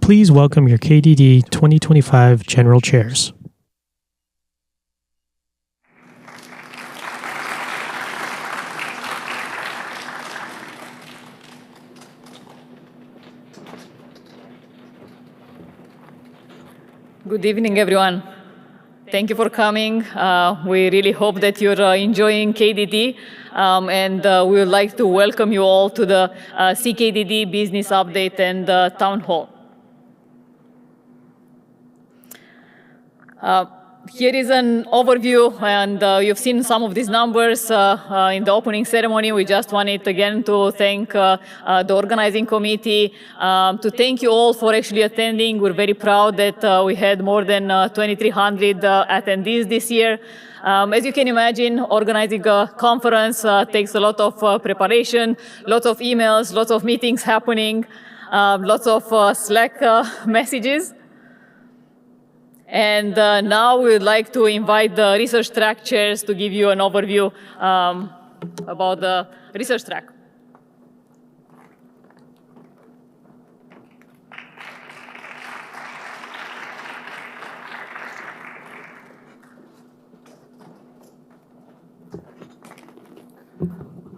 please welcome your KDD 2025 General Chairs. Good evening, everyone. Thank you for coming. We really hope that you're enjoying KDD, and we would like to welcome you all to the CKDD Business Update and Town Hall. Here is an overview, and you've seen some of these numbers in the opening ceremony. We just wanted again to thank the organizing committee, to thank you all for actually attending. We're very proud that we had more than 2,300 attendees this year. As you can imagine, organizing a conference takes a lot of preparation, lots of emails, lots of meetings happening, lots of Slack messages. And now we would like to invite the research track chairs to give you an overview about the research track.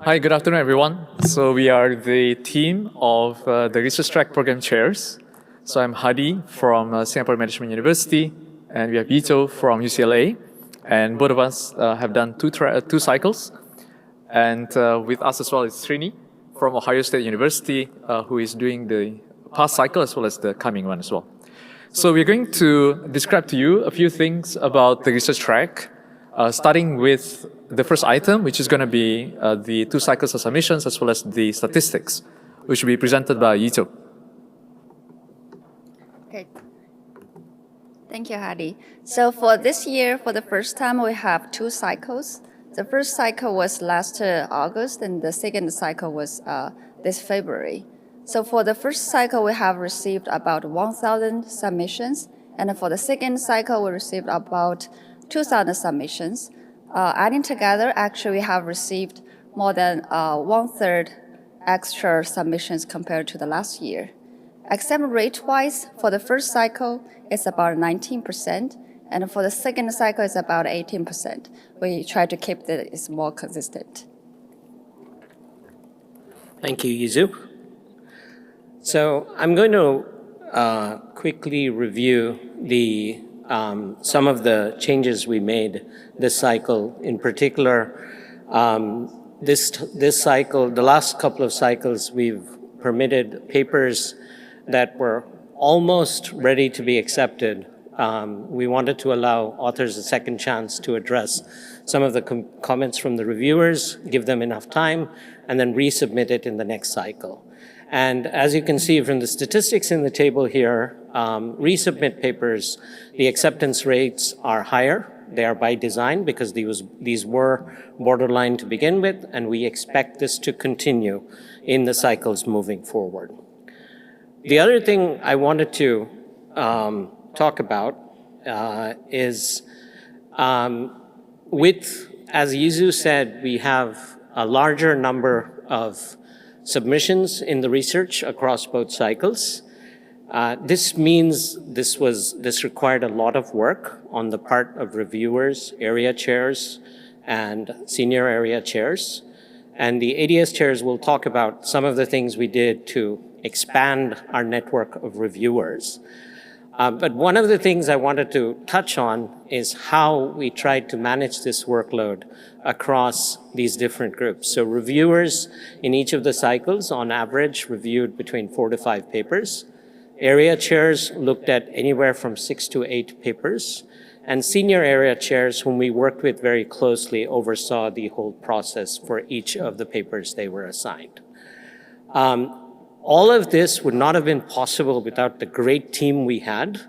Hi, good afternoon, everyone. So we are the team of the research track program chairs. So I'm Hadi from Singapore Management University, and we have Ito from UCLA, and both of us have done two cycles. And with us as well is Srini from Ohio State University, who is doing the past cycle as well as the coming one as well. So we're going to describe to you a few things about the research track, starting with the first item, which is going to be the 2 cycles of submissions as well as the statistics, which will be presented by Ito. Okay. Thank you, Hadi. So for this year, for the first time, we have 2 cycles. The first cycle was last August, and the second cycle was this February. So for the first cycle, we have received about 1,000 submissions, and for the second cycle, we received about 2,000 submissions. Adding together, actually, we have received more than 1/3 extra submissions compared to the last year. Acceptance rate-wise, for the first cycle, it's about 19%, and for the second cycle, it's about 18%. We try to keep it more consistent. Thank you, Yizu. So I'm going to quickly review some of the changes we made this cycle. In particular, this cycle, the last couple of cycles, we've permitted papers that were almost ready to be accepted. We wanted to allow authors a second chance to address some of the comments from the reviewers, give them enough time, and then resubmit it in the next cycle. And as you can see from the statistics in the table here, resubmit papers, the acceptance rates are higher. They are by design because these were borderline to begin with, and we expect this to continue in the cycles moving forward. The other thing I wanted to talk about is as Yizu said, we have a larger number of submissions in the research across both cycles. This means this required a lot of work on the part of reviewers, area chairs, and senior area chairs. And the ADS chairs will talk about some of the things we did to expand our network of reviewers. But one of the things I wanted to touch on is how we tried to manage this workload across these different groups. So reviewers in each of the cycles, on average, reviewed between 4 to 5 papers. Area chairs looked at anywhere from 6 to 8 papers. And senior area chairs, whom we worked with very closely, oversaw the whole process for each of the papers they were assigned. All of this would not have been possible without the great team we had,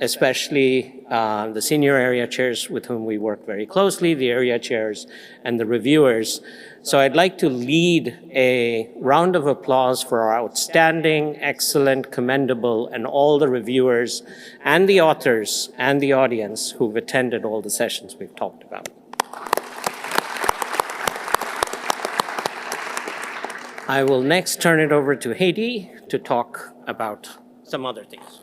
especially the senior area chairs with whom we work very closely, the area chairs, and the reviewers. So I'd like to lead a round of applause for our outstanding, excellent, commendable, and all the reviewers and the authors and the audience who've attended all the sessions we've talked about. I will next turn it over to Hadi to talk about some other things.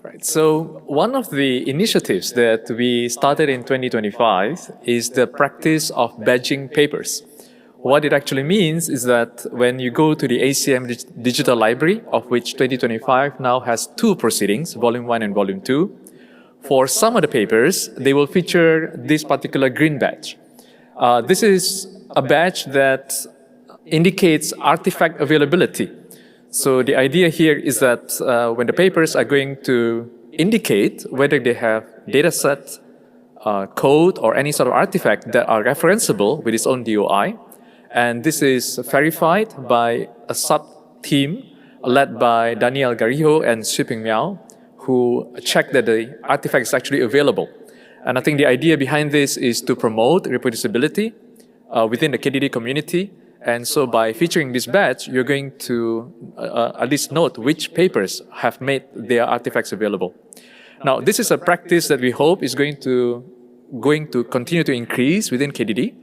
Right. So one of the initiatives that we started in 2025 is the practice of badging papers. What it actually means is that when you go to the ACM Digital Library, of which 2025 now has 2 proceedings, Volume 1 and Volume 2, for some of the papers, they will feature this particular green badge. This is a badge that indicates artifact availability. So the idea here is that when the papers are going to indicate whether they have dataset, code, or any sort of artifact that are referenceable with its own DOI, and this is verified by a sub-team led by Daniel Garijo and Xuping Miao, who check that the artifact is actually available. And I think the idea behind this is to promote reproducibility within the KDD community. And so by featuring this badge, you're going to at least note which papers have made their artifacts available. Now, this is a practice that we hope is going to continue to increase within KDD,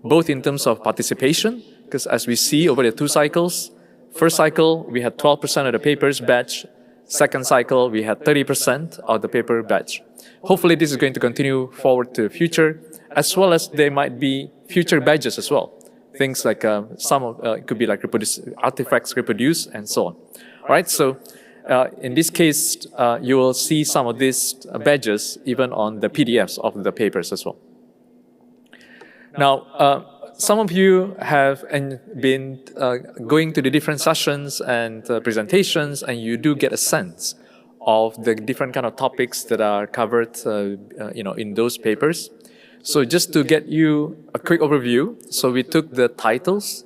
both in terms of participation, because as we see over the 2 cycles, first cycle, we had 12% of the papers badged. Second cycle, we had 30% of the paper badged. Hopefully, this is going to continue forward to the future, as well as there might be future badges as well. Things like it could be like artifacts reproduced and so on. All right, so in this case, you will see some of these badges even on the PDFs of the papers as well. Now, some of you have been going to the different sessions and presentations, and you do get a sense of the different kind of topics that are covered in those papers. So just to get you a quick overview, so we took the titles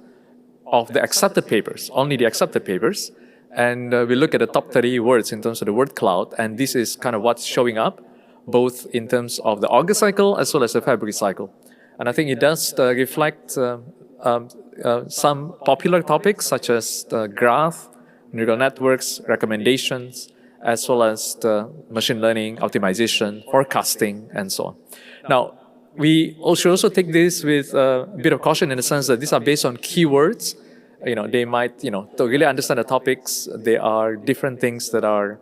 of the accepted papers, only the accepted papers, and we look at the top 30 words in terms of the word cloud, and this is kind of what's showing up, both in terms of the August cycle as well as the February cycle. And I think it does reflect some popular topics such as graph, neural networks, recommendations, as well as the machine learning, optimization, forecasting, and so on. Now, we should also take this with a bit of caution in the sense that these are based on keywords. They might, to really understand the topics, there are different things that are,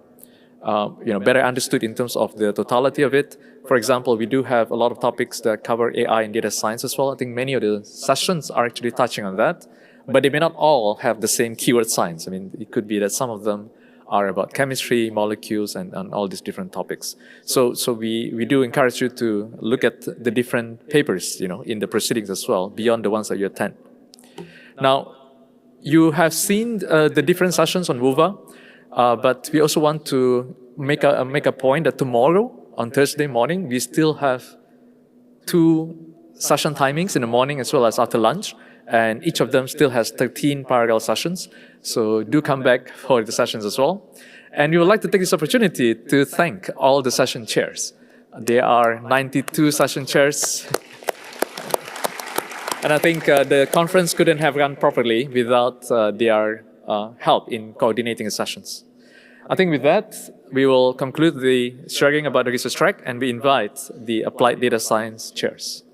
better understood in terms of the totality of it. For example, we do have a lot of topics that cover AI and data science as well. I think many of the sessions are actually touching on that, but they may not all have the same keyword science. I mean, it could be that some of them are about chemistry, molecules, and all these different topics. So we do encourage you to look at the different papers, in the proceedings as well, beyond the ones that you attend. Now, you have seen the different sessions on WUVA, but we also want to make a point that tomorrow, on Thursday morning, we still have 2 session timings in the morning as well as after lunch, and each of them still has 13 parallel sessions. So do come back for the sessions as well. And we would like to take this opportunity to thank all the session chairs. There are 92 session chairs. And I think the conference couldn't have run properly without their help in coordinating the sessions. I think with that, we will conclude the sharing about the research track, and we invite the applied data science chairs.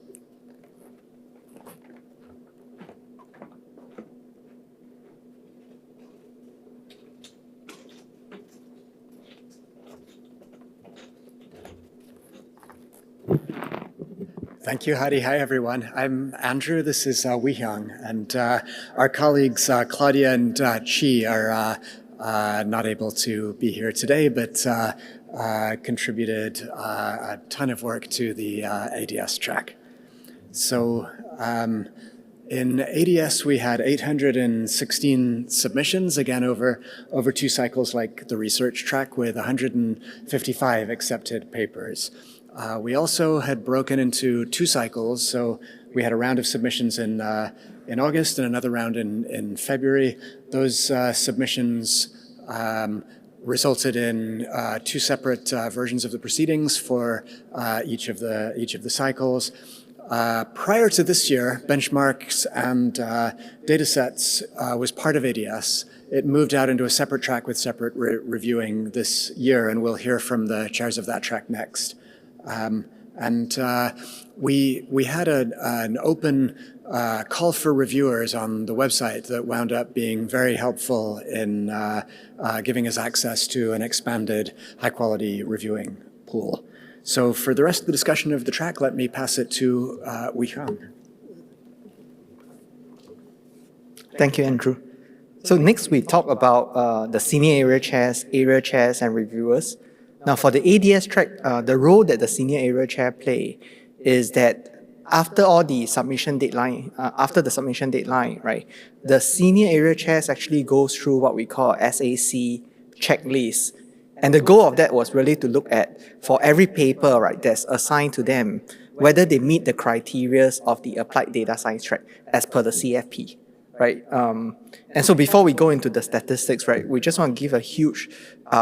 Thank you, Hadi. Hi, everyone. I'm Andrew. This is Wee-Hyung. And our colleagues Claudia and Chi are not able to be here today, but contributed a ton of work to the ADS track. So in ADS, we had 816 submissions, again, over 2 cycles like the research track, with 155 accepted papers. We also had broken into 2 cycles, so we had a round of submissions in August and another round in February. Those submissions resulted in 2 separate versions of the proceedings for each of the cycles. Prior to this year, benchmarks and datasets was part of ADS. It moved out into a separate track with separate reviewing this year, and we'll hear from the chairs of that track next. We had an open call for reviewers on the website that wound up being very helpful in giving us access to an expanded high-quality reviewing pool. So for the rest of the discussion of the track, let me pass it to Wei-Hang. Thank you, Andrew. So next we talk about the senior area chairs, and reviewers. Now for the ADS track, the role that the senior area chair play is that after the submission deadline, right, the senior area chairs actually goes through what we call SAC checklist. And the goal of that was really to look at, for every paper, right, that's assigned to them, whether they meet the criteria of the applied data science track as per the CFP. Right, and so before we go into the statistics, right, we just want to give a huge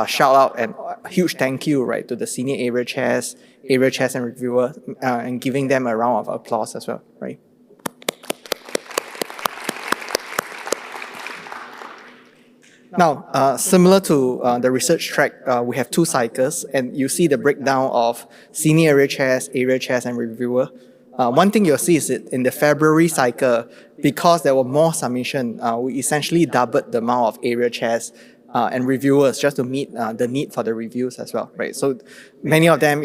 shout out and a huge thank you, right, to the senior area chairs and reviewers, and giving them a round of applause as well, right. Now, similar to the research track, we have 2 cycles, and you see the breakdown of senior area chairs, and reviewer. One thing you'll see is that in the February cycle, because there were more submission, we essentially doubled the amount of area chairs and reviewers just to meet the need for the reviews as well, right? So many of them,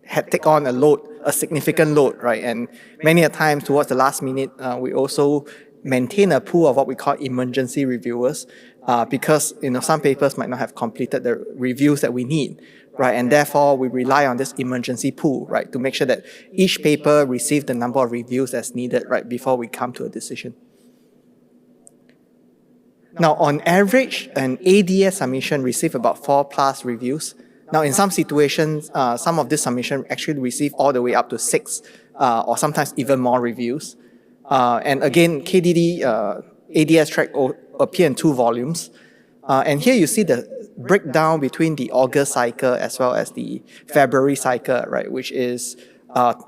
had taken on a significant load, right? And many a times towards the last minute, we also maintain a pool of what we call emergency reviewers, because some papers might not have completed the reviews that we need. Right, and therefore we rely on this emergency pool, right, to make sure that each paper receives the number of reviews that's needed, right, before we come to a decision. Now, on average, an ADS submission receives about 4+ reviews. Now, in some situations, some of this submission actually receive all the way up to 6 or sometimes even more reviews. And again, KDD ADS track appear in 2 volumes. And here you see the breakdown between the August cycle as well as the February cycle, right, which is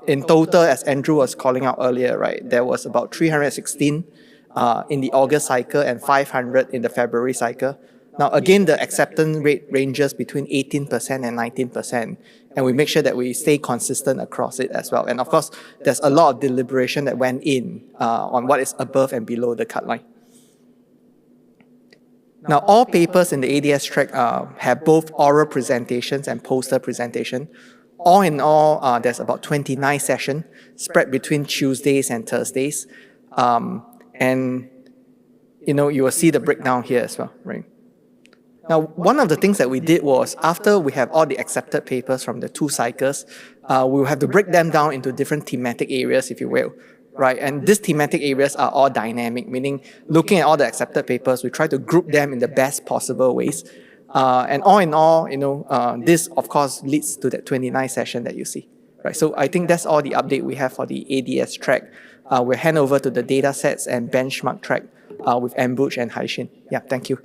in total, as Andrew was calling out earlier, right, there was about 316 in the August cycle and 500 in the February cycle. Now, again, the acceptance rate ranges between 18% and 19%, and we make sure that we stay consistent across it as well. And of course, there's a lot of deliberation that went in on what is above and below the cut line. Now, all papers in the ADS track have both oral presentations and poster presentation. All in all, there's about 29 sessions spread between Tuesdays and Thursdays. And, you will see the breakdown here as well, right? Now, one of the things that we did was, after we have all the accepted papers from the 2 cycles, we'll have to break them down into different thematic areas, if you will. Right, and these thematic areas are all dynamic, meaning looking at all the accepted papers, we try to group them in the best possible ways. And all in all, this of course leads to that 29 session that you see. Right, so I think that's all the update we have for the ADS track. We'll hand over to the data sets and benchmark track with Ambush and Haishin. Yeah, thank you.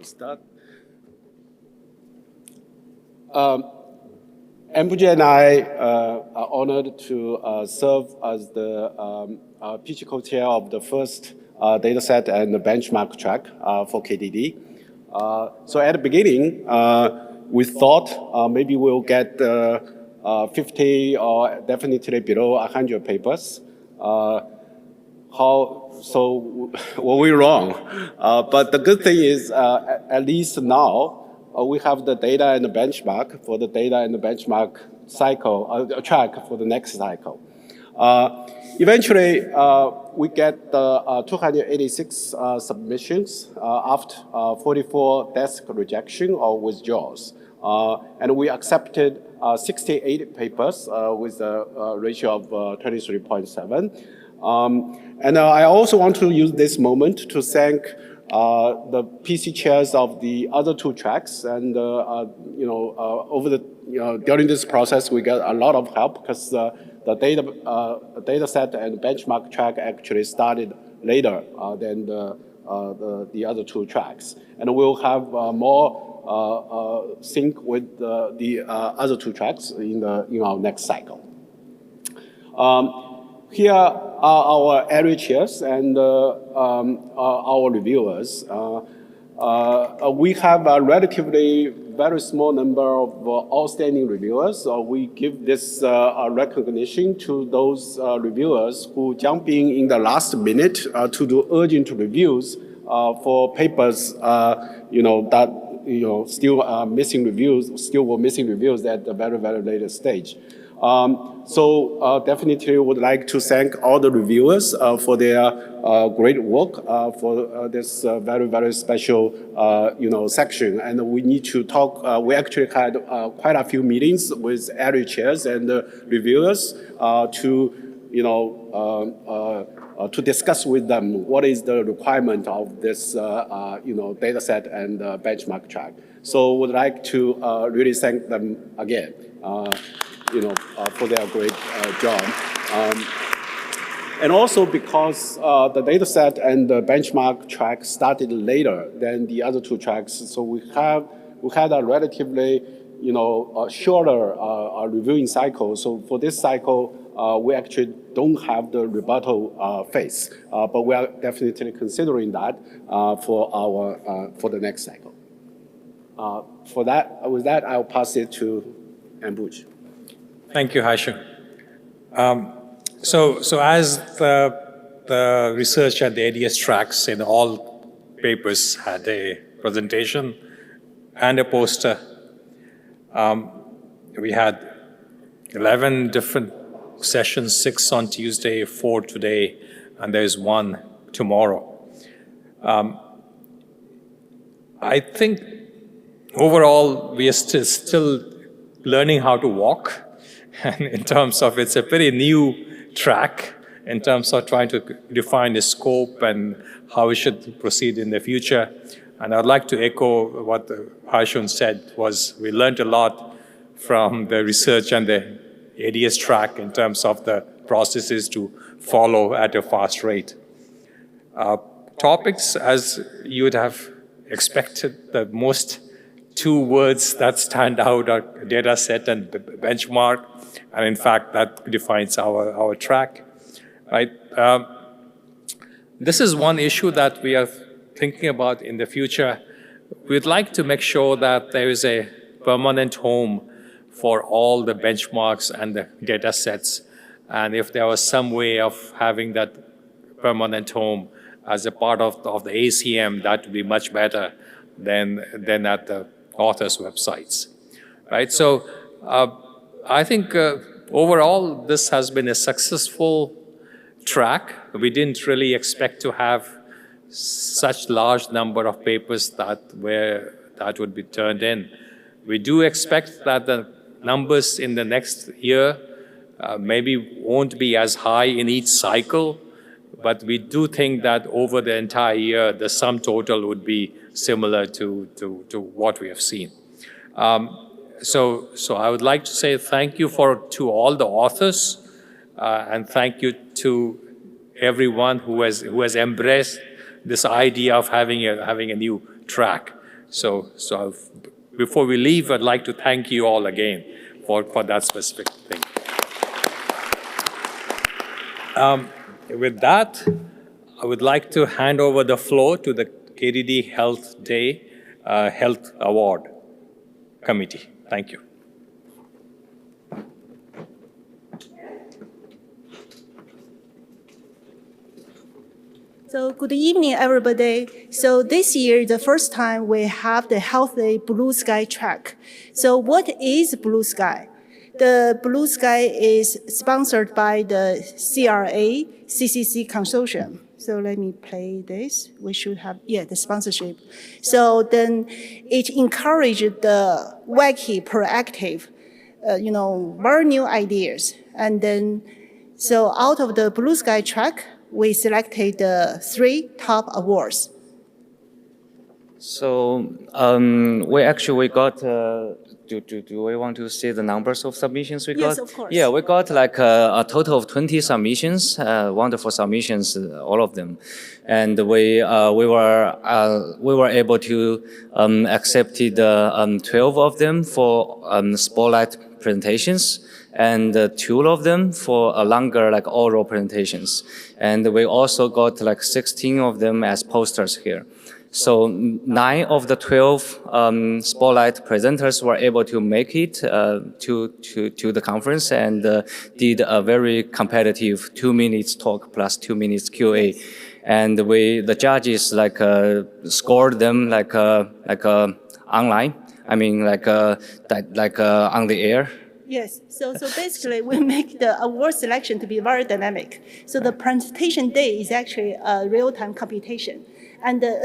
Start. Ambuj and I are honored to serve as the PG co-chair of the first dataset and the benchmark track for KDD. So at the beginning, we thought maybe we'll get 50 or definitely below 100 papers. So were we wrong? But the good thing is, at least now, we have the data and the benchmark for the data and the benchmark cycle, track for the next cycle. Eventually, we get 286 submissions after 44 desk rejection or withdrawals. And we accepted 68 papers with a ratio of 23.7. And I also want to use this moment to thank the PC chairs of the other 2 tracks. And over the during this process, we got a lot of help because the data set and benchmark track actually started later than the other 2 tracks, and we'll have more sync with the other 2 tracks in our next cycle. Here are our area chairs and our reviewers. We have a relatively very small number of outstanding reviewers. We give this recognition to those reviewers who jump in the last minute to do urgent reviews for papers, that still missing reviews, still were missing reviews at the very, very latest stage. So definitely would like to thank all the reviewers for their great work for this very, very special, section. And we need to talk, we actually had quite a few meetings with area chairs and reviewers to discuss with them what is the requirement of this, data set and benchmark track. So would like to really thank them again. For their great job. And also because the data set and the benchmark track started later than the other two tracks, so we had a relatively, shorter reviewing cycle. So for this cycle, we actually don't have the rebuttal phase, but we are definitely considering that for the next cycle. With that, I'll pass it to Ambuj. Thank you, Haisheng. So as the research at the ADS tracks in all papers had a presentation and a poster, we had 11 different sessions, 6 on Tuesday, 4 today, and there's 1 tomorrow. I think overall we are still learning how to walk. And in terms of, it's a very new track in terms of trying to define the scope and how we should proceed in the future. And I'd like to echo what Haisheng said, was we learned a lot from the research and the ADS track in terms of the processes to follow at a fast rate. Topics, as you would have expected, the most 2 words that stand out are data set and benchmark. And in fact, that defines our track, right? This is one issue that we are thinking about in the future. We'd like to make sure that there is a permanent home for all the benchmarks and the data sets. And if there was some way of having that permanent home as a part of the ACM, that would be much better than at the authors' websites, right? So I think overall, this has been a successful track. We didn't really expect to have such large number of papers that would be turned in. We do expect that the numbers in the next year maybe won't be as high in each cycle, but we do think that over the entire year, the sum total would be similar to what we have seen. So I would like to say thank you to all the authors, and thank you to everyone who has embraced this idea of having a new track. So before we leave, I'd like to thank you all again for that specific thing. With that, I would like to hand over the floor to the KDD Health Day Health Award Committee. Thank you. So good evening, everybody. So this year, the first time we have the Health Day Blue Sky track. So what is Blue Sky? The Blue Sky is sponsored by the CRA CCC Consortium. So let me play this. We should have, the sponsorship. So then it encouraged the wacky, proactive, very new ideas. And then, so out of the Blue Sky track, we selected the 3 top awards. So we got. Do we want to see the numbers of submissions we got? Yes, of course. Yeah, we got like a total of 20 submissions, wonderful submissions, all of them, and we were able to accept 12 of them for spotlight presentations, and 2 of them for a longer like oral presentations. And we also got like 16 of them as posters here. So 9 of the 12 spotlight presenters were able to make it to the conference and did a very competitive 2 minutes talk plus 2 minutes QA. And the judges like scored them like online. I mean like on the air. Yes, so basically we make the award selection to be very dynamic. So the presentation day is actually a real-time computation. And the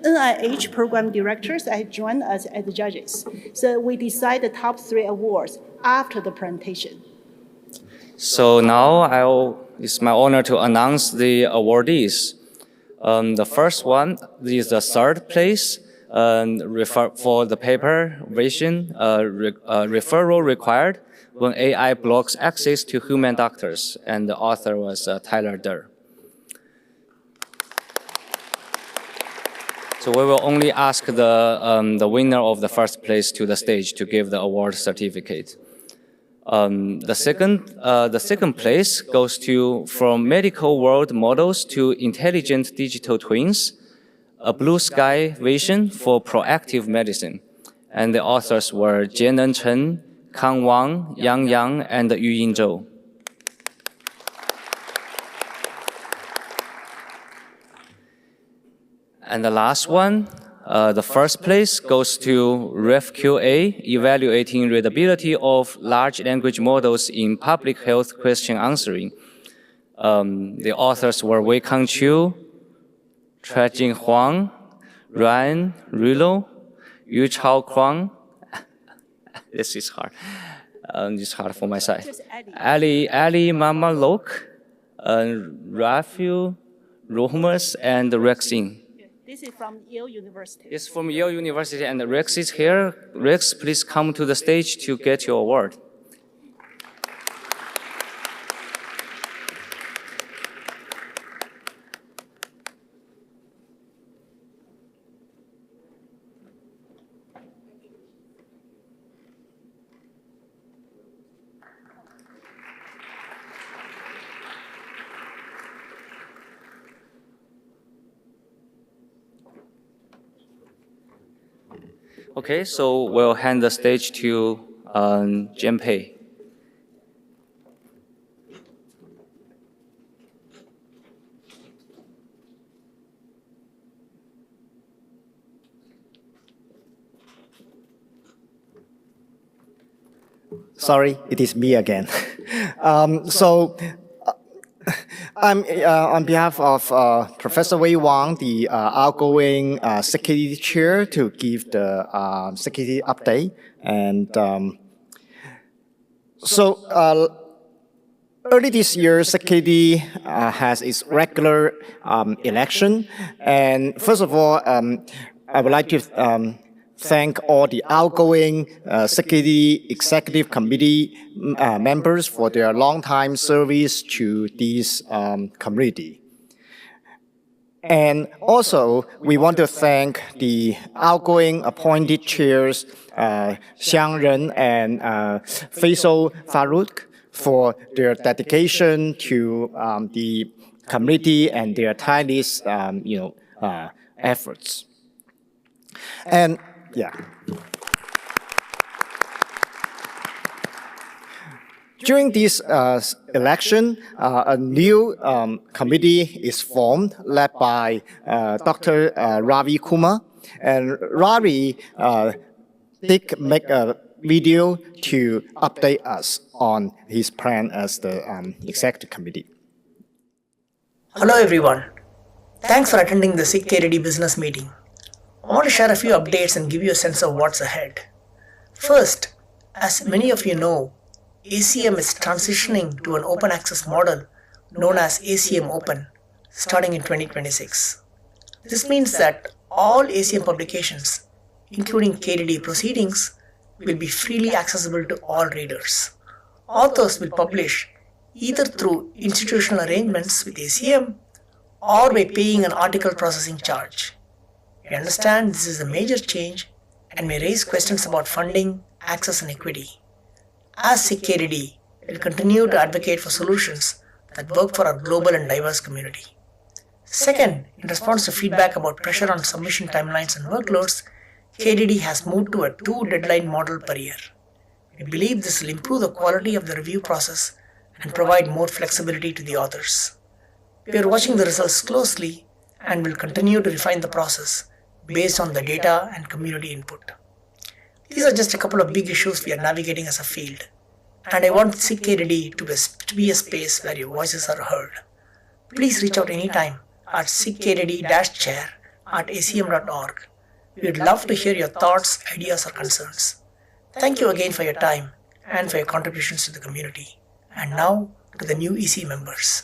NIH program directors have joined us as the judges. So we decide the top 3 awards after the presentation. So now it's my honor to announce the awardees. The first one is the 3rd place for the paper version, referral required when AI blocks access to human doctors, and the author was Tyler Durr. So we will only ask the winner of the 1st place to the stage to give the award certificate. The second place goes to From Medical World Models to Intelligent Digital Twins, a blue sky vision for proactive medicine. And the authors were Jianan Chen, Kang Wang, Yang Yang, and Yuying Zhou. And the last one, the 1st place goes to RefQA, evaluating readability of large language models in public health question answering. The authors were Wei-Kang Chiu, Chua-Jing Huang, Ryan Rulo, Yu-Chao Kwang. This is hard. It's hard for my side. Ali Mama Lok, Rafael Rohmers, and Rexin. This is from Yale University. It's from Yale University, and Rex is here. Rex, please come to the stage to get your award. Okay, so we'll hand the stage to Jianpei. Sorry, it is me again. I'm on behalf of Professor Wei Wang, the outgoing security chair, to give the security update. And early this year, security has its regular election. And first of all, I would like to thank all the outgoing Security Executive Committee members for their long-time service to this committee. And also, we want to thank the outgoing appointed chairs, Xiang Ren and Faisal Farouk, for their dedication to the committee and their tireless efforts. And yeah. During this election, a new committee is formed, led by Dr. Ravi Kumar. And Ravi did make a video to update us on his plan as the executive committee. Hello everyone. Thanks for attending the KDD business meeting. I want to share a few updates and give you a sense of what's ahead. First, as many of you know, ACM is transitioning to an open access model known as ACM Open starting in 2026. This means that all ACM publications, including KDD proceedings, will be freely accessible to all readers. Authors will publish either through institutional arrangements with ACM or by paying an article processing charge. We understand this is a major change and may raise questions about funding, access and equity. As KDD, We'll continue to advocate for solutions that work for our global and diverse community. Second, in response to feedback about pressure on submission timelines and workloads, KDD has moved to a 2-deadline model per year. We believe this will improve the quality of the review process and provide more flexibility to the authors. We are watching the results closely and will continue to refine the process based on the data and community input. These are just a couple of big issues we are navigating as a field, and I want SIGKDD to be a space where your voices are heard. Please reach out anytime at sigkdd-chair@acm.org. We would love to hear your thoughts, ideas, or concerns. Thank you again for your time and for your contributions to the community. And now to the new EC members.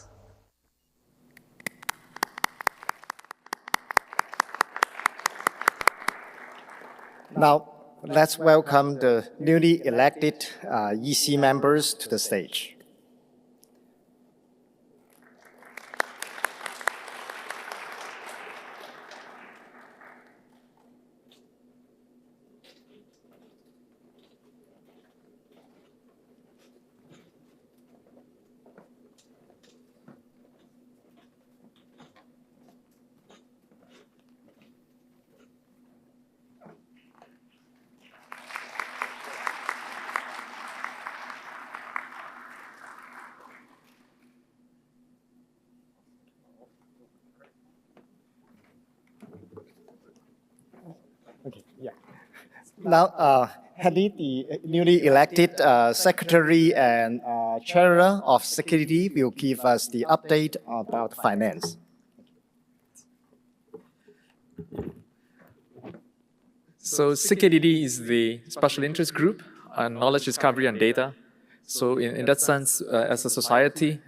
Now, let's welcome the newly elected EC members to the stage. Okay, yeah. Now, Hadi, the newly elected Secretary and Treasurer of SIGKDD, will give us the update about finance. So SIGKDD is the special interest group on knowledge discovery and data. So in that sense, as a society,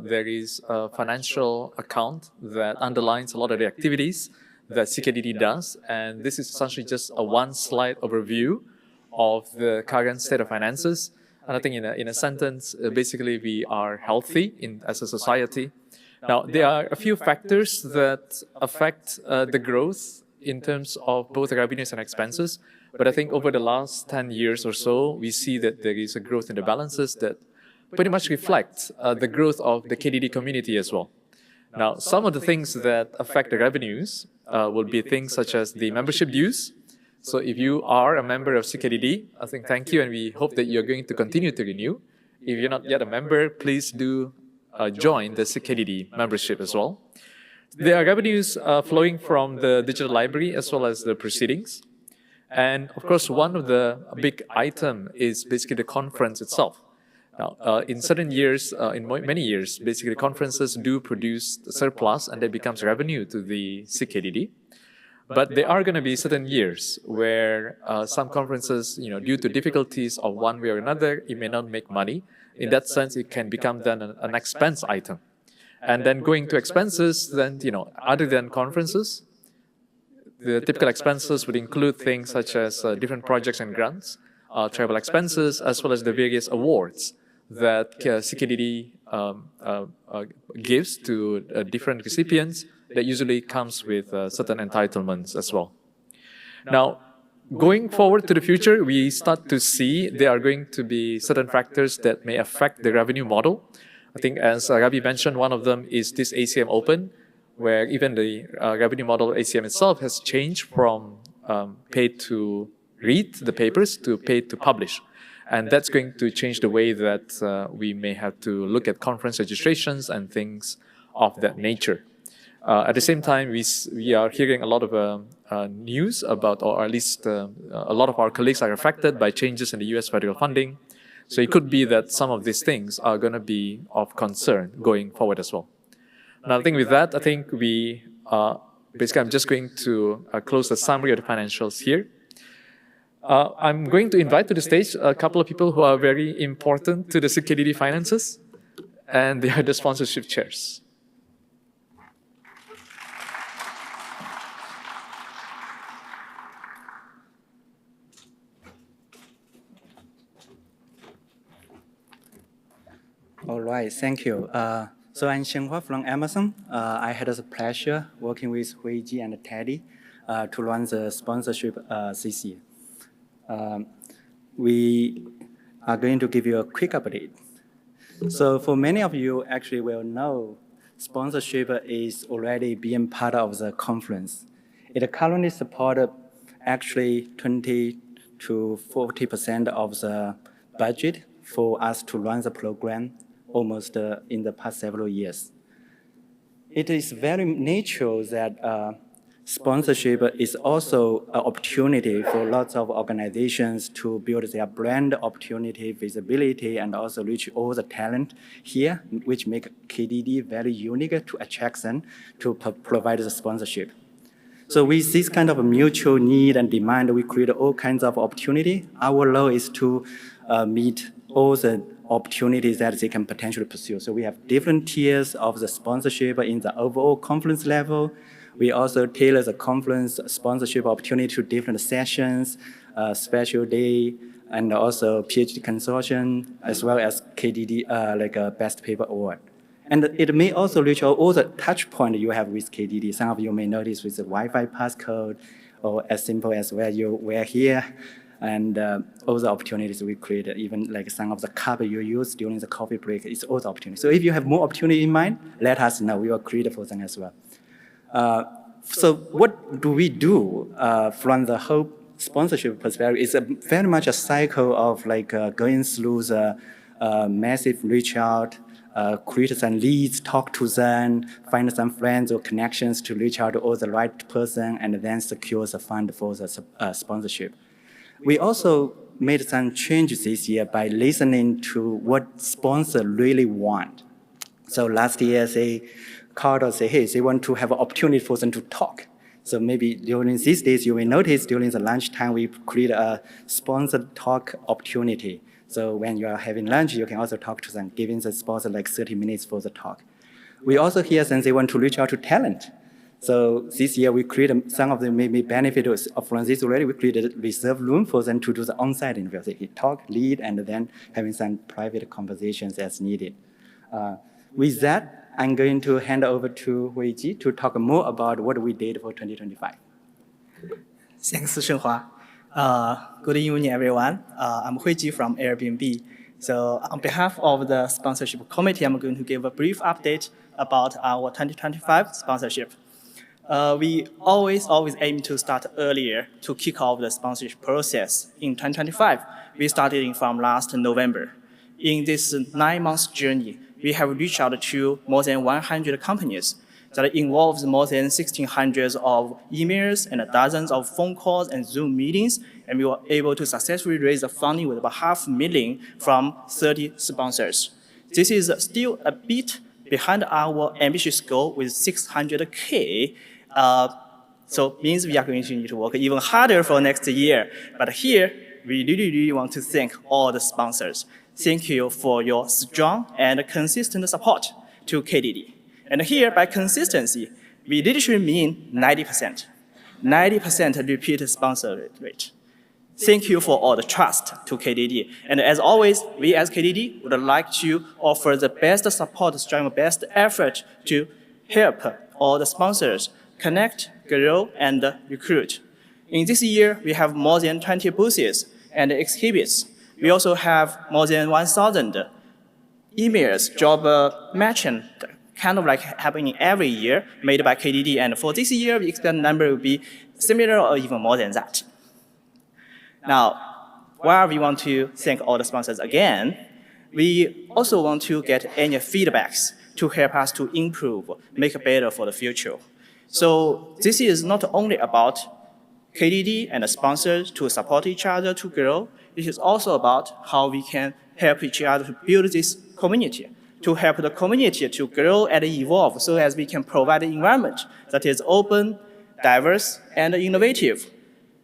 there is a financial account that underlines a lot of the activities that SIGKDD does. And this is essentially just a one-slide overview of the current state of finances. And I think in a sentence, basically we are healthy as a society. Now, there are a few factors that affect the growth in terms of both revenues and expenses. But I think over the last 10 years or so, we see that there is a growth in the balances that pretty much reflect the growth of the KDD community as well. Now, some of the things that affect the revenues will be things such as the membership dues. So if you are a member of SIGKDD, I think thank you, and we hope that you're going to continue to renew. If you're not yet a member, please do join the SIGKDD membership as well. There are revenues flowing from the digital library as well as the proceedings. And of course, one of the big item is basically the conference itself. Now, in certain years, in many years, basically conferences do produce surplus and that becomes revenue to the SIGKDD. But there are going to be certain years where some conferences, due to difficulties of one way or another, it may not make money. In that sense, it can become then an expense item. And then going to expenses, then, other than conferences, the typical expenses would include things such as different projects and grants, travel expenses, as well as the various awards that SIGKDD gives to different recipients that usually comes with certain entitlements as well. Now, going forward to the future, we start to see there are going to be certain factors that may affect the revenue model. I think as Ravi mentioned, one of them is this ACM Open, where even the revenue model of ACM itself has changed from paid to read the papers to paid to publish. And that's going to change the way that we may have to look at conference registrations and things of that nature. At the same time, we are hearing a lot of news about, or at least a lot of our colleagues are affected by changes in the US federal funding. So it could be that some of these things are going to be of concern going forward as well. Now, I think with that, I think we basically I'm just going to close the summary of the financials here. I'm going to invite to the stage a couple of people who are very important to the SIGKDD finances, and they are the sponsorship chairs. All right, thank you. So I'm Xianghua from Amazon. I had the pleasure working with Huiji and Teddy to run the sponsorship this year. We are going to give you a quick update. So for many of you actually will know, sponsorship is already being part of the conference. It currently supports actually 20 to 40% of the budget for us to run the program almost in the past several years. It is very natural that sponsorship is also an opportunity for lots of organizations to build their brand opportunity, visibility, and also reach all the talent here, which make KDD very unique to attract them to provide the sponsorship. So with this kind of mutual need and demand, we create all kinds of opportunity. Our role is to meet all the opportunities that they can potentially pursue. So we have different tiers of the sponsorship in the overall conference level. We also tailor the conference sponsorship opportunity to different sessions, special day, and also PhD consortium, as well as KDD, like a Best Paper Award. And it may also reach all the touch point you have with KDD. Some of you may notice with the Wi-Fi passcode, or as simple as where you were here, and all the opportunities we created, even like some of the cup you use during the coffee break, it's all the opportunity. So if you have more opportunity in mind, let us know. We will create for them as well. So what do we do from the whole sponsorship perspective? It's very much a cycle of like going through the massive reach out, create some leads, talk to them, find some friends or connections to reach out to all the right person, and then secure the fund for the sponsorship. We also made some changes this year by listening to what sponsors really want. So last year, they called us, say, hey, they want to have an opportunity for them to talk. So maybe during these days, you will notice during the lunchtime, we create a sponsored talk opportunity. So when you are having lunch, you can also talk to them, giving the sponsor like 30 minutes for the talk. We also hear them, they want to reach out to talent. So this year, we created, some of them may benefit from this already. We created a reserved room for them to do the on-site interview. They talk, lead, and then having some private conversations as needed. With that, I'm going to hand over to Huiji to talk more about what we did for 2025. Thanks, Shenhua. Good evening, everyone. I'm Huiji from Airbnb. So on behalf of the sponsorship committee, I'm going to give a brief update about our 2025 sponsorship. We always aim to start earlier to kick off the sponsorship process. In 2025, we started from last November. In this 9 months journey, we have reached out to more than 100 companies that involves more than 1,600 of emails and dozens of phone calls and Zoom meetings, and we were able to successfully raise the funding with about $500,000 from 30 sponsors. This is still a bit behind our ambitious goal with $600K. So means we are going to need to work even harder for next year. But here, we really want to thank all the sponsors. Thank you for your strong and consistent support to KDD. And here, by consistency, we literally mean 90%. 90% repeat sponsor rate. Thank you for all the trust to KDD. And as always, we as KDD would like to offer the best support, strong best effort to help all the sponsors connect, grow, and recruit. In this year, we have more than 20 booths and exhibits. We also have more than 1,000 emails, job matching, kind of like happening every year, made by KDD. And for this year, we expect the number will be similar or even more than that. Now, while we want to thank all the sponsors again, we also want to get any feedbacks to help us to improve, make it better for the future. So this is not only about KDD and the sponsors to support each other to grow. It is also about how we can help each other to build this community, to help the community to grow and evolve so as we can provide an environment that is open, diverse, and innovative.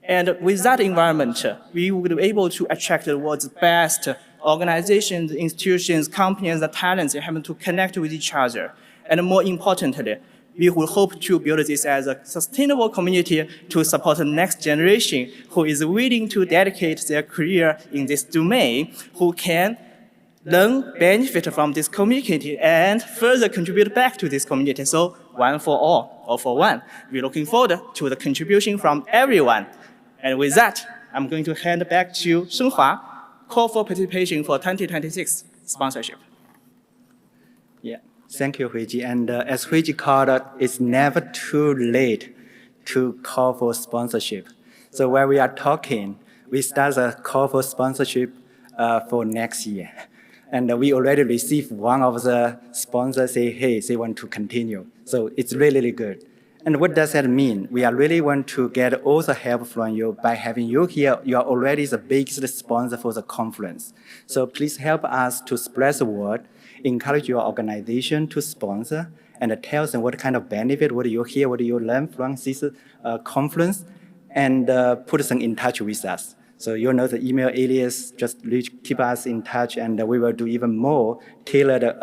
And with that environment, we will be able to attract the world's best organizations, institutions, companies, and talents having to connect with each other. And more importantly, we will hope to build this as a sustainable community to support the next generation who is willing to dedicate their career in this domain, who can learn, benefit from this community, and further contribute back to this community. So one for all for one. We're looking forward to the contribution from everyone. And with that, I'm going to hand back to Shenhua, call for participation for 2026 sponsorship. Yeah, thank you, Huiji. And as Huiji called it, it's never too late to call for sponsorship. So when we are talking, we start a call for sponsorship for next year. And we already received one of the sponsors say, hey, they want to continue. So it's really, really good. And what does that mean? We are really want to get all the help from you by having you here. You are already the biggest sponsor for the conference. So please help us to spread the word, encourage your organization to sponsor, and tell them what kind of benefit, what do you hear, what do you learn from this conference, and put them in touch with us. So you know the email alias, just keep us in touch, and we will do even more tailored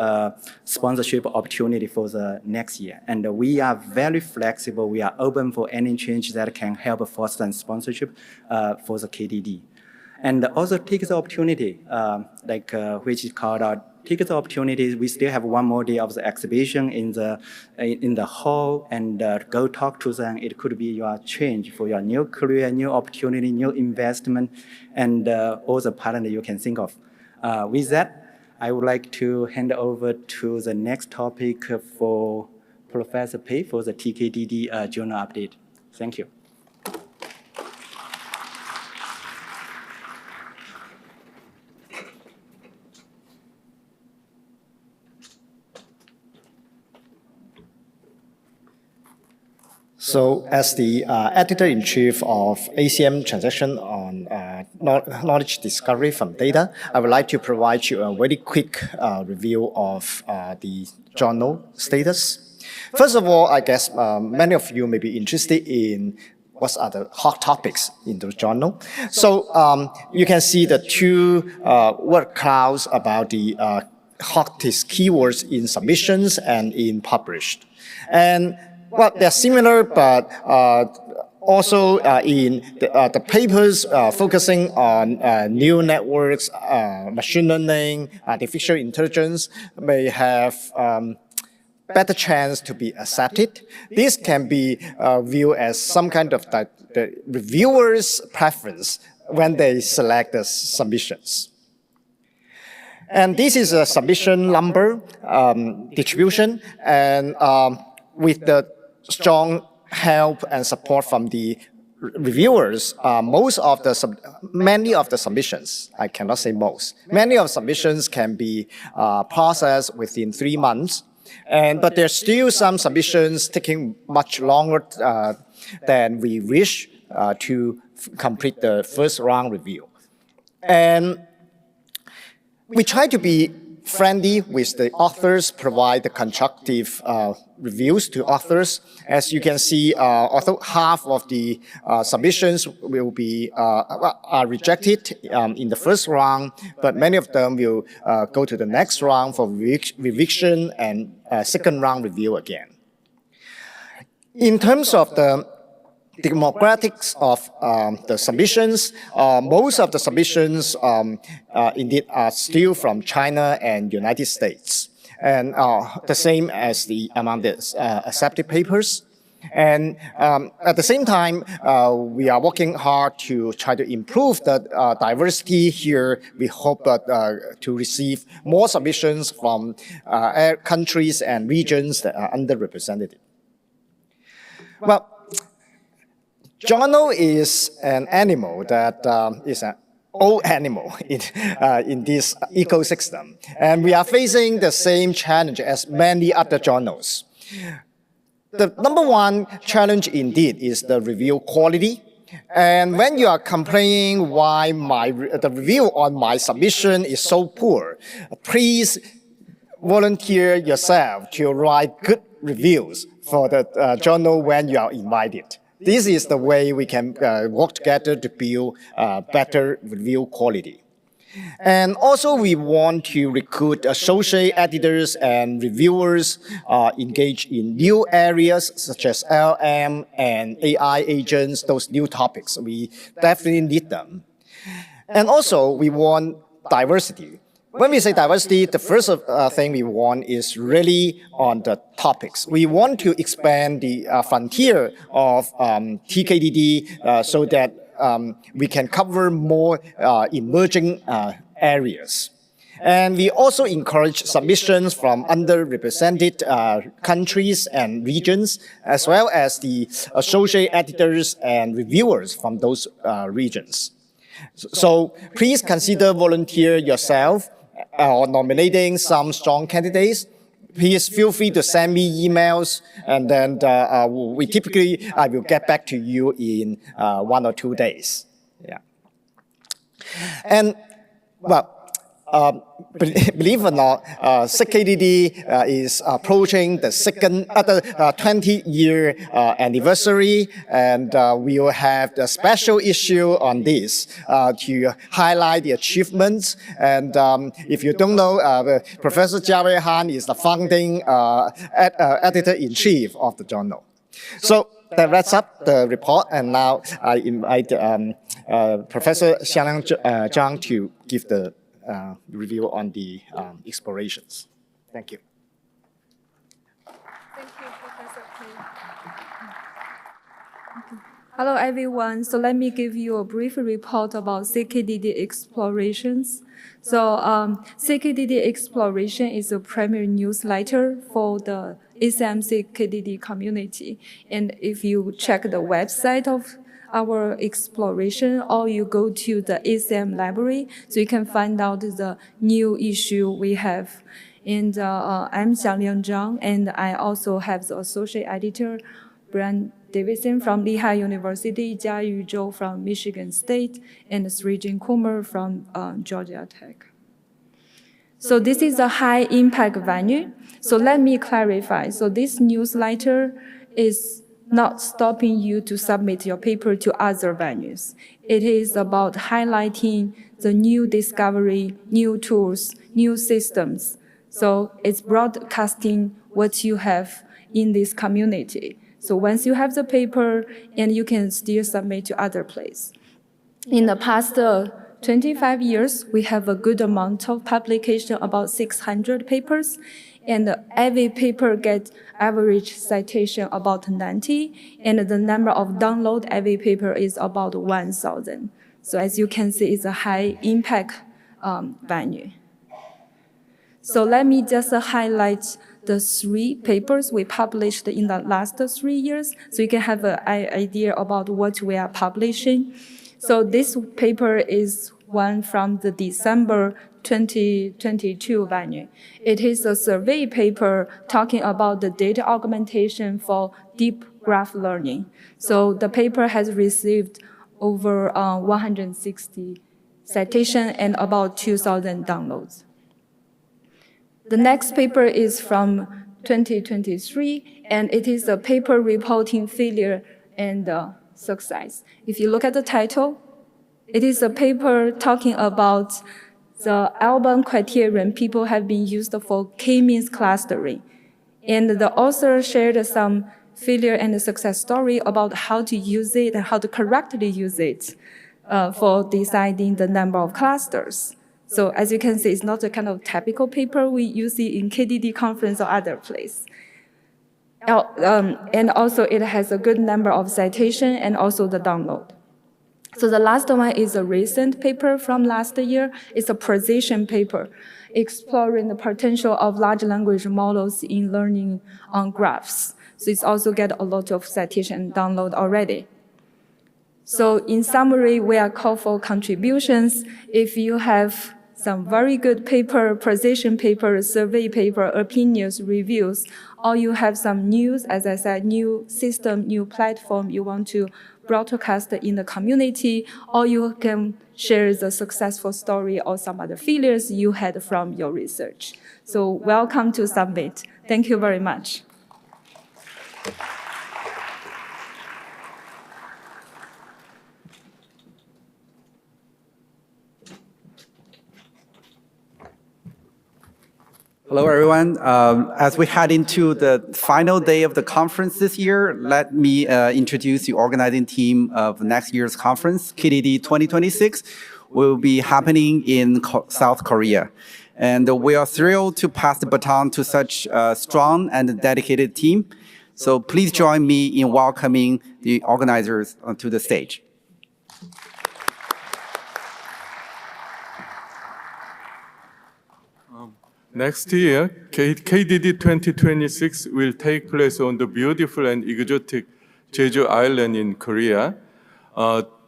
sponsorship opportunity for the next year. And we are very flexible. We are open for any change that can help foster sponsorship for the KDD. And also take the opportunity, which is called out, take the opportunity. We still have one more day of the exhibition in the hall, and go talk to them. It could be your change for your new career, new opportunity, new investment, and all the partner you can think of. With that, I would like to hand over to the next topic for Professor Pei for the TKDD journal update. Thank you. So as the editor-in-chief of ACM Transaction on Knowledge Discovery from Data, I would like to provide you a very quick review of the journal status. First of all, I guess many of you may be interested in what are the hot topics in the journal. So you can see the two word clouds about the hottest keywords in submissions and in published. And well, they're similar, but also in the papers focusing on neural networks, machine learning, artificial intelligence may have better chance to be accepted. This can be viewed as some kind of the reviewer's preference when they select the submissions. And this is a submission number distribution, and with the strong help and support from the reviewers, many of the submissions, I cannot say most, many of the submissions can be processed within 3 months. But there's still some submissions taking much longer than we wish to complete the first round review. And we try to be friendly with the authors, provide the constructive reviews to authors. As you can see, although half of the submissions will be are rejected in the first round, but many of them will go to the next round for revision and second round review again. In terms of the demographics of the submissions, most of the submissions indeed are still from China and United States, and the same as among the accepted papers. And at the same time, we are working hard to try to improve the diversity here. We hope to receive more submissions from countries and regions that are underrepresented. Well, journal is an animal that is an old animal in this ecosystem. And we are facing the same challenge as many other journals. The number one challenge indeed is the review quality. And when you are complaining why the review on my submission is so poor, please volunteer yourself to write good reviews for the journal when you are invited. This is the way we can work together to build better review quality. And also we want to recruit associate editors and reviewers engaged in new areas such as LM and AI agents, those new topics. We definitely need them. And also we want diversity. When we say diversity, the first thing we want is really on the topics. We want to expand the frontier of TKDD so that we can cover more emerging areas. And we also encourage submissions from underrepresented countries and regions, as well as the associate editors and reviewers from those regions. So please consider volunteer yourself or nominating some strong candidates. Please feel free to send me emails, and then I will get back to you in 1 or 2 days. Yeah. And well, believe it or not, KDD is approaching the 20-year anniversary, and we will have the special issue on this to highlight the achievements. And if you don't know, Professor Jiawei Han is the founding editor-in-chief of the journal. So that wraps up the report, and now I invite Professor Xiangliang Zhang to give the review on the explorations. Thank you. Thank you, Professor Pei. Hello, everyone. So let me give you a brief report about CKDD explorations. So CKDD Exploration is a primary newsletter for the ACMC KDD community. And if you check the website of our exploration, or you go to the ACM library, so you can find out the new issue we have. And I'm Xiangliang Zhang, and I also have the associate editor, Brian Davidson from Lehigh University, Jiayu Zhou from Michigan State, and Srijin Kumar from Georgia Tech. So this is a high impact venue. So let me clarify. So this newsletter is not stopping you to submit your paper to other venues. It is about highlighting the new discovery, new tools, new systems. So it's broadcasting what you have in this community. So once you have the paper, and you can still submit to other places. In the past 25 years, we have a good amount of publication, about 600 papers. And every paper gets average citation about 90, and the number of download every paper is about 1,000. So as you can see, it's a high impact venue. So let me just highlight the 3 papers we published in the last 3 years, so you can have an idea about what we are publishing. So this paper is one from the December 2022 venue. It is a survey paper talking about the data augmentation for deep graph learning. So the paper has received over 160 citations and about 2,000 downloads. The next paper is from 2023, and it is a paper reporting failure and success. If you look at the title, it is a paper talking about the Alban criterion people have been used for k-means clustering. And the author shared some failure and success story about how to use it and how to correctly use it for deciding the number of clusters. So as you can see, it's not a kind of typical paper we use it in KDD conference or other place. And also it has a good number of citation and also the download. So the last one is a recent paper from last year. It's a precision paper exploring the potential of large language models in learning on graphs. So it's also get a lot of citation and download already. So in summary, we are called for contributions. If you have some very good paper, precision paper, survey paper, opinions, reviews, or you have some news, as I said, new system, new platform you want to broadcast in the community, or you can share the successful story or some other failures you had from your research. So welcome to Summit. Thank you very much. Hello, everyone. As we head into the final day of the conference this year, let me introduce the organizing team of next year's conference, KDD 2026, will be happening in South Korea. And we are thrilled to pass the baton to such a strong and dedicated team. So please join me in welcoming the organizers onto the stage. Next year, KDD 2026 will take place on the beautiful and exotic Jeju Island in Korea.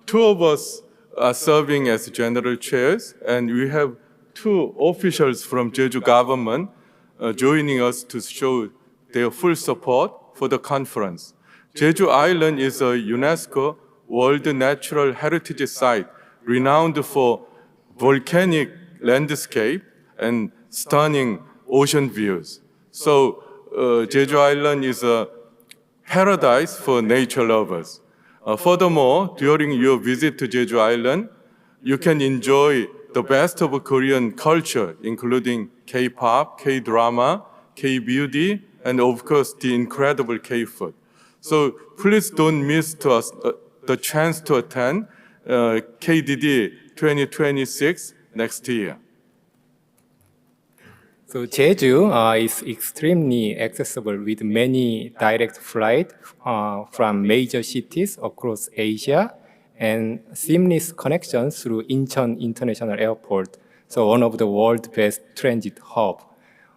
Two of us are serving as general chairs, and we have two officials from Jeju government joining us to show their full support for the conference. Jeju Island is a UNESCO World Natural Heritage Site renowned for volcanic landscape and stunning ocean views. So Jeju Island is a paradise for nature lovers. Furthermore, during your visit to Jeju Island, you can enjoy the best of Korean culture, including K-pop, K-drama, K-beauty, and of course, the incredible K-food. So please don't miss the chance to attend KDD 2026 next year. So Jeju is extremely accessible with many direct flights from major cities across Asia and seamless connections through Incheon International Airport, so one of the world's best transit hub.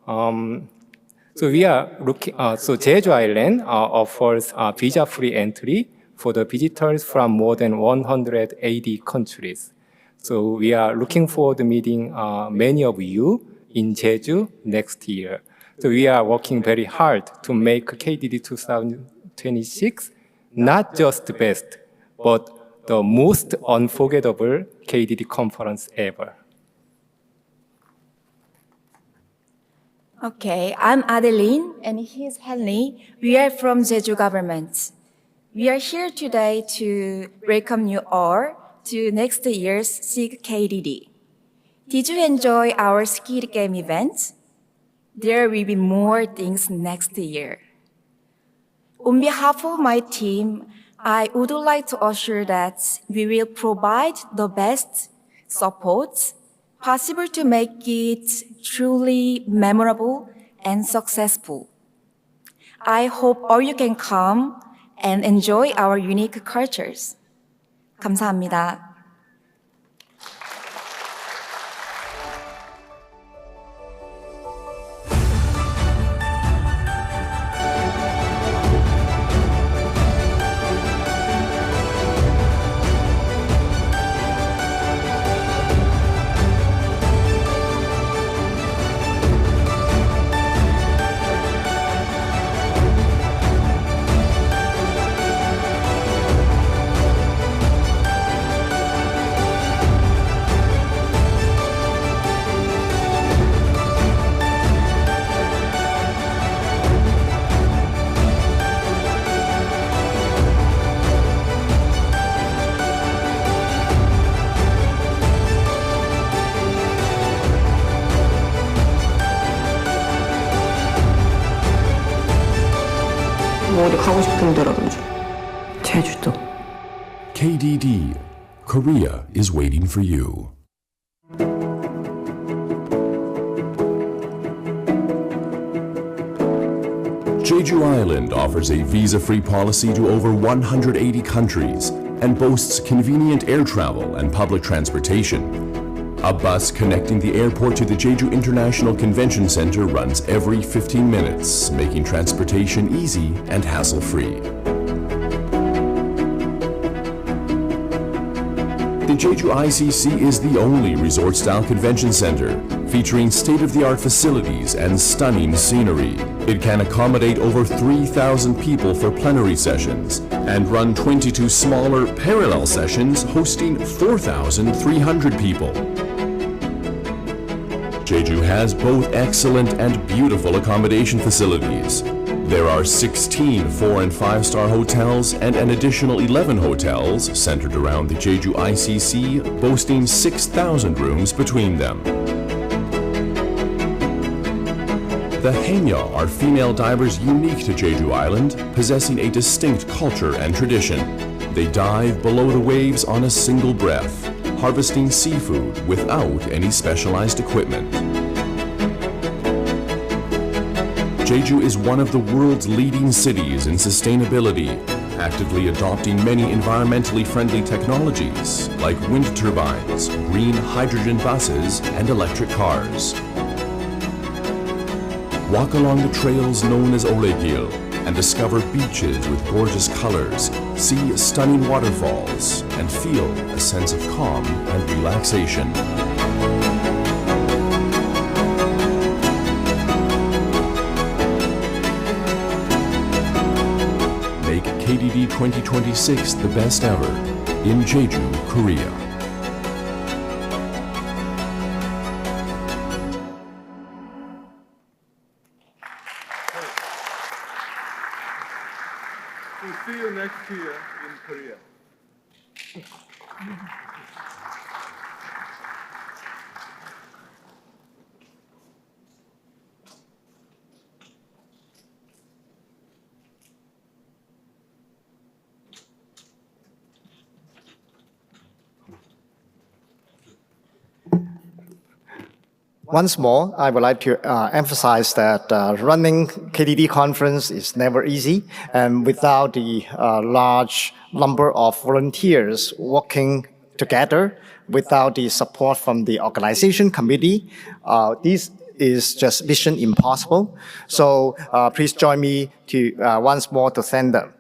So Jeju Island offers visa-free entry for the visitors from more than 180 countries. So we are looking forward to meeting many of you in Jeju next year. So we are working very hard to make KDD 2026 not just the best, but the most unforgettable KDD conference ever. Okay, I'm Adeline, and he's Henley. We are from Jeju government. We are here today to welcome you all to next year's SIG KDD. Did you enjoy our skit game event? There will be more things next year. On behalf of my team, I would like to assure that we will provide the best support possible to make it truly memorable and successful. I hope all you can come and enjoy our unique cultures. 감사합니다. 어디 가고 싶은 데라든지. 제주도. KDD, Korea is waiting for you. Jeju Island offers a visa-free policy to over 180 countries and boasts convenient air travel and public transportation. A bus connecting the airport to the Jeju International Convention Center runs every 15 minutes, making transportation easy and hassle-free. The Jeju ICC is the only resort-style convention center, featuring state-of-the-art facilities and stunning scenery. It can accommodate over 3,000 people for plenary sessions and run 22 smaller parallel sessions hosting 4,300 people. Jeju has both excellent and beautiful accommodation facilities. There are 16 4- and 5-star hotels and an additional 11 hotels centered around the Jeju ICC, boasting 6,000 rooms between them. The Haenyeo are female divers unique to Jeju Island, possessing a distinct culture and tradition. They dive below the waves on a single breath, harvesting seafood without any specialized equipment. Jeju is one of the world's leading cities in sustainability, actively adopting many environmentally friendly technologies like wind turbines, green hydrogen buses, and electric cars. Walk along the trails known as Oregil and discover beaches with gorgeous colors, see stunning waterfalls, and feel a sense of calm and relaxation. Make KDD 2026 the best ever in Jeju, Korea. We'll see you next year in Korea. Once more, I would like to emphasize that running KDD conference is never easy, and without the large number of volunteers working together, without the support from the organization committee, this is just mission impossible. So please join me to once more to thank them.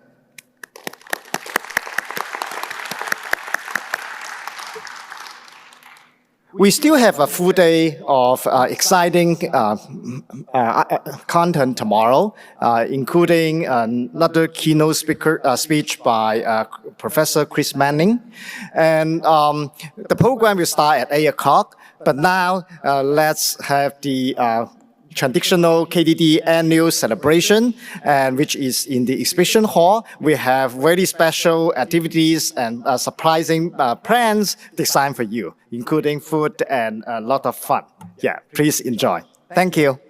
We still have a full day of exciting content tomorrow, including another keynote speech by Professor Chris Manning. And the program will start at 8 o'clock, but now let's have the traditional KDD annual celebration, and which is in the exhibition hall. We have very special activities and surprising plans designed for you, including food and a lot of fun. Yeah, please enjoy. Thank you.